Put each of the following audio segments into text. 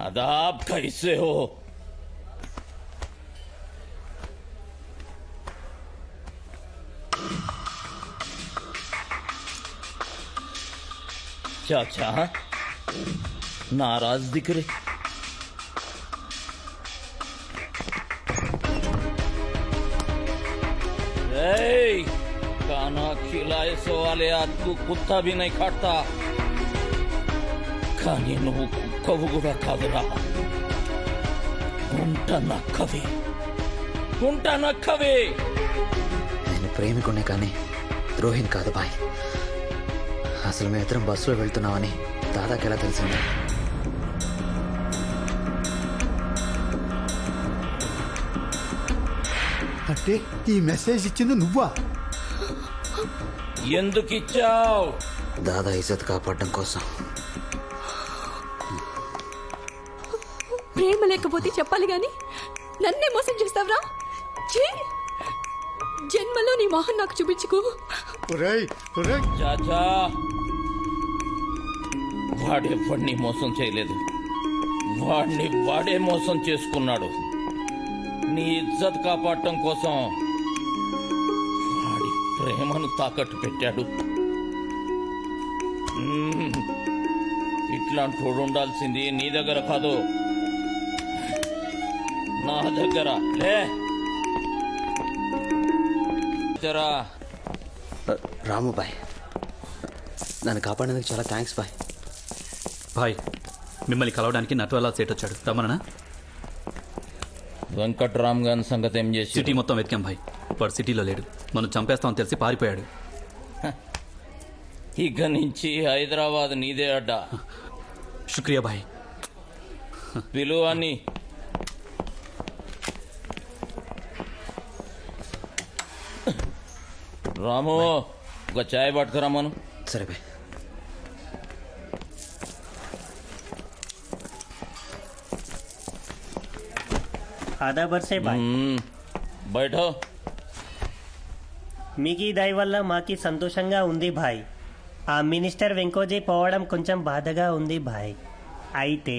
आदाब, कैसे हो? चाचा नाराज दिख रहे। खाना खिलाए सो वाले आदमी कुत्ता भी नहीं काटता, కానీ నువ్వు కుక్కవు కూడా కాదురా. గుంట నక్కవి. నేను ప్రేమికునే కానీ ద్రోహిని కాదు బాయ్. అసలు మేమిద్దరం బస్సులో వెళ్తున్నామని దాదాకి ఎలా తెలిసింది? అంటే ఈ మెసేజ్ ఇచ్చింది నువ్వా? ఎందుకు ఇచ్చావు? దాదా ఇజ్జత్ కాపాడడం కోసం. ప్రేమ లేకపోతే చెప్పాలి గాని నన్నే మోసం చేస్తావురా? జన్మలో నీ మొహం నాకు చూపించుకో. చాచా వాడెవ్వడిని మోసం చేయలేదు, వాడే మోసం చేసుకున్నాడు. నీ ఇజ్జత్ కాపాడటం కోసం వాడి ప్రేమను తాకట్టు పెట్టాడు. ఇట్లాంటి తోడు ఉండాల్సింది నీ దగ్గర కాదు, నా దగ్గర. లేరా రాము బాయ్, నన్ను కాపాడేందుకు చాలా థ్యాంక్స్ బాయ్. బాయ్, మిమ్మల్ని కలవడానికి నట్వాలా సేట్ వచ్చాడు, రమ్మనా? వెంకట్రామ్ గారి సంగతి ఏం చేసి? సిటీ మొత్తం వెతికాం భాయ్, వాడు సిటీలో లేడు. మనం చంపేస్తామని తెలిసి పారిపోయాడు. ఇక నుంచి హైదరాబాద్ నీదే అడ్డ. శుక్రియా భాయ్. పిలువని రాము, ఒక చాయ్ పట్టుకురమ్మను. సరే బాయ్. आधा बरसे बाय. बैठो. మీకు దయ వల్ల మాకి సంతోషంగా ఉంది భాయ్. ఆ మినిస్టర్ వెంకోజీ పోవడం కొంచెం బాధగా ఉంది భాయ్. అయితే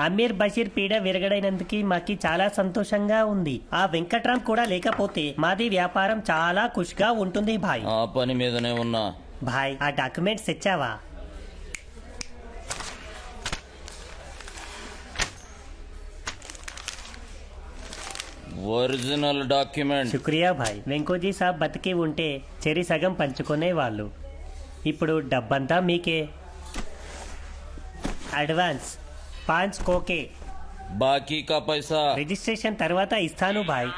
అమీర్ బషీర్ పీడ విరగడైనందుకు మాకి చాలా సంతోషంగా ఉంది. ఆ వెంకట్రామ్ కూడా లేకపోతే మాది వ్యాపారం చాలా ఖుష్గా ఉంటుంది భాయ్. ఆ పని మీదనే ఉన్నా భాయ్. ఆ డాక్యుమెంట్స్ తెచ్చావా? Original document. శుక్రియా భాయ్. వెంకోజీ సాబ్ బతికి ఉంటే చెరి సగం పంచుకునే వాళ్ళు. ఇప్పుడు డబ్బంతా మీకే. అడ్వాన్స్ 5 కోకే. బాకీ కా పైసా రిజిస్ట్రేషన్ తర్వాత ఇస్తాను భాయ్.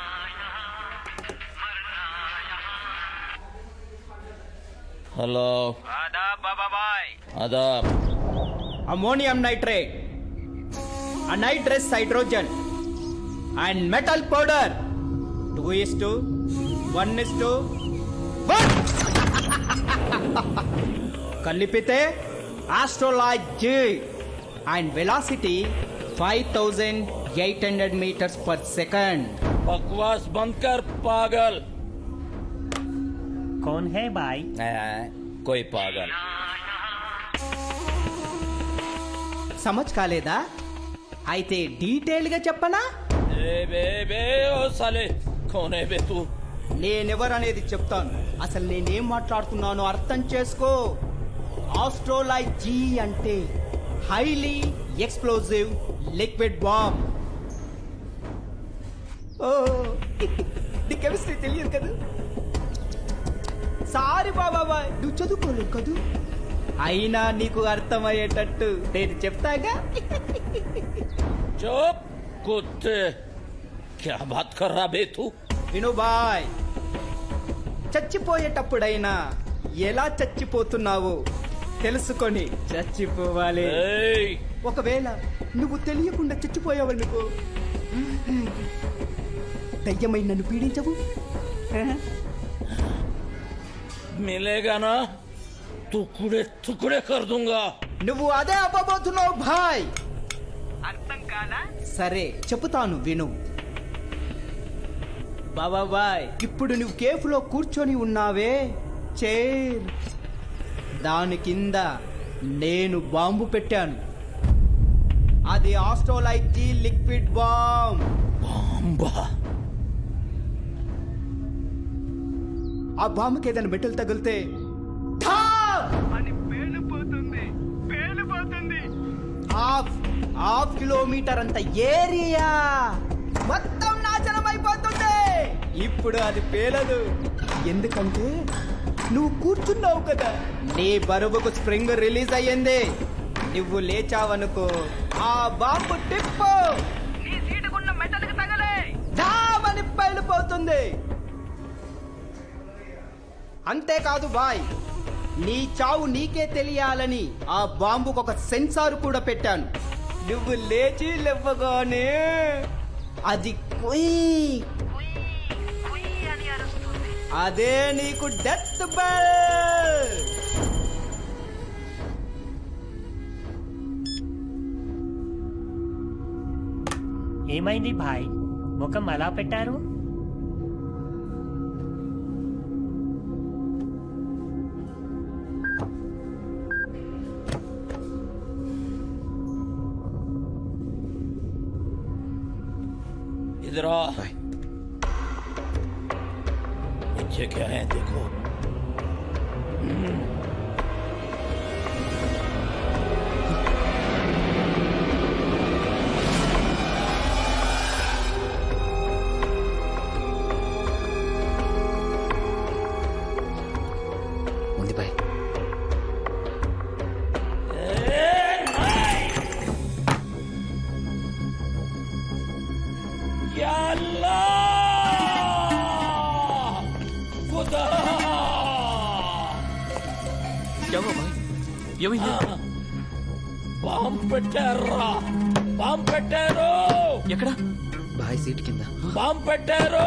హలో. आदाब बाबा भाई. आदाब. अमोनियम नाइट्रेट, अनाइट्रस हाइड्रोजन and metal powder 2:1:1 కలిపితే astrolite G and velocity 5800 meters per second. बकवास बंद कर पागल. कौन है भाई? कोई पागल. సమజ్ కాలేదా? అయితే డీటెయిల్ గా చెప్పనా? ఓ సాలే, కోనే బే తూ? నేనెవరనేది చెప్తాను. అసలు నేనేం మాట్లాడుతున్నానో అర్థం చేసుకో. ఆస్ట్రోలైట్ జీ అంటే హైలీ ఎక్స్ప్లోజివ్ లిక్విడ్ బాంబ్. ఓ నీ కెమిస్ట్రీ తెలియదు కదా? సారీ బాబా, నువ్వు చదువుకోలేవు కదూ. అయినా నీకు అర్థమయ్యేటట్టు నేను చెప్తాగా. चुप कुत्ते, क्या बात कर रहा बे तू? విను బాయ్, చచ్చిపోయేటప్పుడైనా ఎలా చచ్చిపోతున్నావో తెలుసుకొని చచ్చిపోవాలి. ఒకవేళ నువ్వు తెలియకుండా చచ్చిపోయావనుకో, దయ్యమై నన్ను పీడించవు. मिलेगा ना, टुकड़े टुकड़े कर दूंगा. నువ్వు అదే అవ్వబోతున్నావు భాయ్. అర్థం కాదా? సరే చెబుతాను విను. బాబాయ్, ఇప్పుడు నువ్వు కేఫ్లో కూర్చొని ఉన్నావే చైర్, దాని కింద నేను బాంబు పెట్టాను. అది ఆస్ట్రోలైట్ జీ లిక్విడ్ బాంబ్. బాంబా ఆ బాంబుకి ఏదైనా మెటల్ తగిలితే హాఫ్ కిలోమీటర్ అంత ఏరియా మొత్తం నాశనం అయిపోతుంది. ఇప్పుడు అది పేలదు, ఎందుకంటే నువ్వు కూర్చున్నావు కదా. నీ బరువుకు స్ప్రింగ్ రిలీజ్ అయ్యింది. నువ్వు లేచావనుకో, ఆ బాంబు టిప్పు డామని పేలిపోతుంది. అంతేకాదు బాయ్, నీ చావు నీకే తెలియాలని ఆ బాంబుకు ఒక సెన్సార్ కూడా పెట్టాను. నువ్వు లేచి లేవగానే అది కుయ్ అదే నీకు డెత్ బెల్. ఏమైంది భాయ్, ముఖం అలా పెట్టారు? इधर आ बाय नीचे क्या है देखो. ఉంది బాయ్. या अल्लाह खुदा ఎవరో బాయ్, ఏమైంది? బాంబు పెట్టారా, బాంబు పెట్టారు, ఎక్కడ? బాయ్ సీట్ కింద. బాంబు పెట్టారు.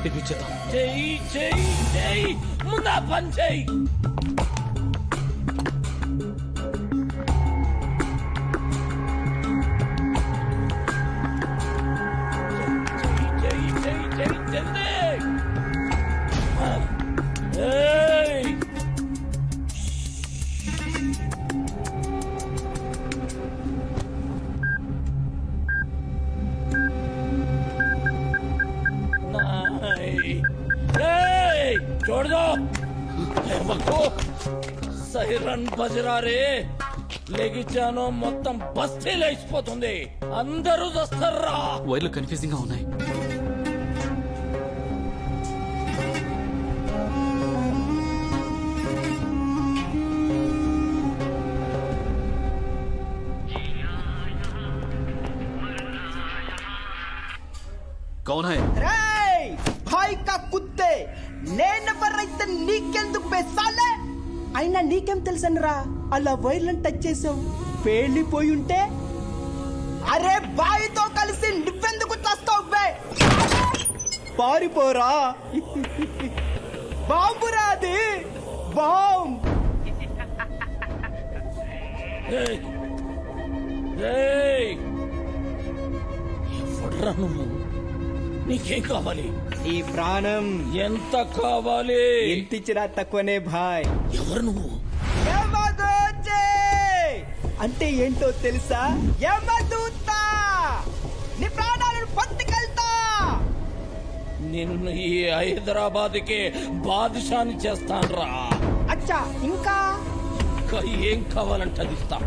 ఇప్పించేద్దాం. చెయ్యి చెయ్యి చెయ్యి ముందా పని చెయ్యి. చెయ్యి చెయ్యి చెయ్యి జల్దీ. ఏయ్ नहीं. छोड़ दो బక్కు. సైరన్ బజరా రే లెగిచాను, మొత్తం బస్తీ లేచిపోతుంది, అందరూ వస్తారా. వైర్లు కన్ఫ్యూజింగ్ గా ఉన్నాయి. కౌన్ హై? రేయ్ భాయ్ కా కుత్తే, నేనెవరైతే నీకెందుకు బెసాలే. అయినా నీకేం తెలుసనరా, అలా వైర్లను టచ్ చేసావు, పేలిపోయి ఉంటే. అరే బాయ్తో కలిసి నువ్వెందుకు చస్తావు బే? పారిపోరా, బాంబు రాది బాంబ్. ఏయ్, ఏయ్, ఎవడ్రా నువ్వు? నీకేం కావాలి? ఈ ప్రాణం ఎంత కావాలి? ఎంత ఇచ్చినా తక్కువనే భాయ్. ఎవరు నువ్వు? యమదూతే అంటే ఏంటో తెలుసా? యమదూత, నీ ప్రాణాలను పట్టుకెళ్తా. నిన్ను ఈ హైదరాబాద్కి బాదుషాని చేస్తాన్రా. అచ్చా, ఇంకా ఇంకా ఏం కావాలంటే అది ఇస్తా.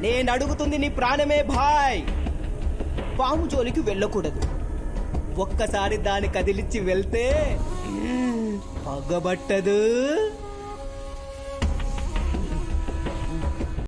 నేను అడుగుతుంది నీ ప్రాణమే భాయ్. పాము జోలికి వెళ్ళకూడదు. ఒక్కసారి దాన్ని కదిలిచ్చి వెళ్తే పగబట్టదు.